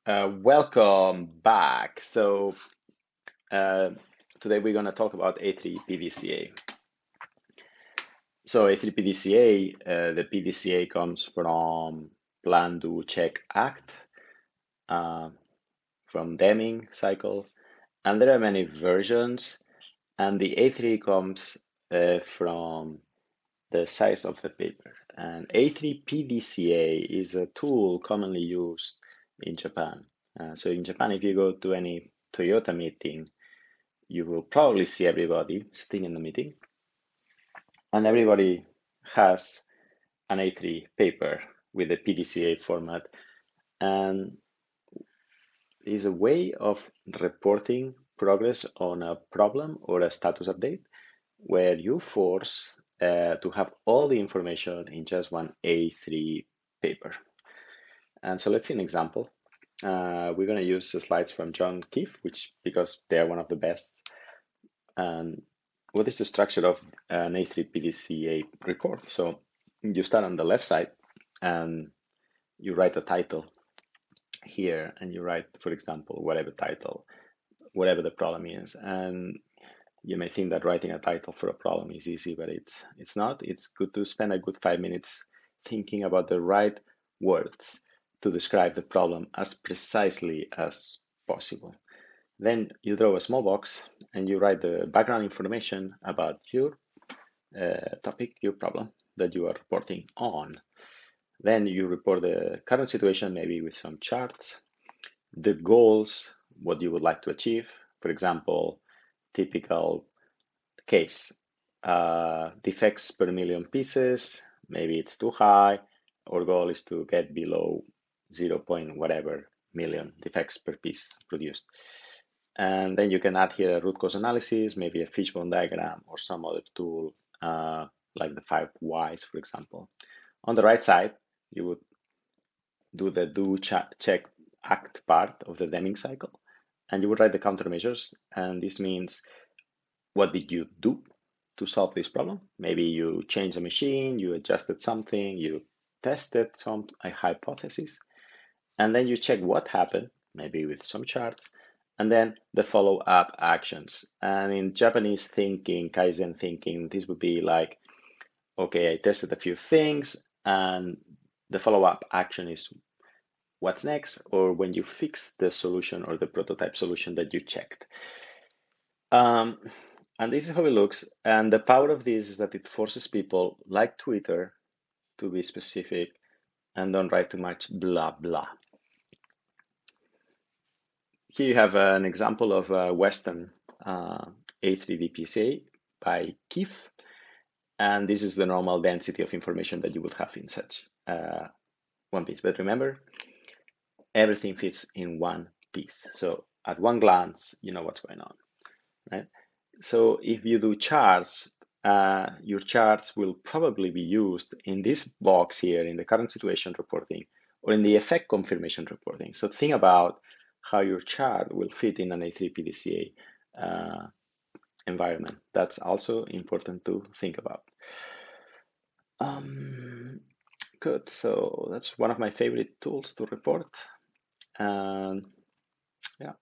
Welcome back. Uh, Today we're going to talk about A3PDCA. So A3PDCA, the PDCA comes from Plan, Do, Check, Act, uh, from Deming cycle, and there are many versions. And the A3 comes from the size of the paper. And A3PDCA is a tool commonly used in Japan. So in Japan, if you go to any Toyota meeting, you will probably see everybody sitting in the meeting, and everybody has an A3 paper with the PDCA format, and is a way of reporting progress on a problem or a status update where you force to have all the information in just one A3 paper. And so let's see an example. We're going to use the slides from John Keefe, because they're one of the best. And what is the structure of an A3PDCA report? So you start on the left side and you write a title here, and you write, for example, whatever title, whatever the problem is. And you may think that writing a title for a problem is easy, but it's not. It's good to spend a good 5 minutes thinking about the right words to describe the problem as precisely as possible. Then you draw a small box and you write the background information about your topic, your problem that you are reporting on. Then you report the current situation, maybe with some charts, the goals, what you would like to achieve. For example, typical case, defects per million pieces, maybe it's too high. Our goal is to get below 0. whatever million defects per piece produced. And then you can add here a root cause analysis, maybe a fishbone diagram or some other tool like the 5 whys, for example. On the right side, you would do the do, check, act part of the Deming cycle, and you would write the countermeasures. And this means, what did you do to solve this problem? Maybe you changed a machine, you adjusted something, you tested a hypothesis, and then you check what happened, maybe with some charts, and then the follow-up actions. And in Japanese thinking, Kaizen thinking, this would be like, okay, I tested a few things, and the follow-up action is what's next, or when you fix the solution or the prototype solution that you checked. And this is how it looks. And the power of this is that it forces people, like Twitter, to be specific and don't write too much blah, blah. Here you have an example of a Western A3PDCA by Keefe. And this is the normal density of information that you would have in such one piece. But remember, everything fits in one piece. So at one glance, you know what's going on, right? So if you do charts, your charts will probably be used in this box here in the current situation reporting or in the effect confirmation reporting. So think about how your chart will fit in an A3PDCA environment. That's also important to think about. Good, so that's one of my favorite tools to report. And yeah.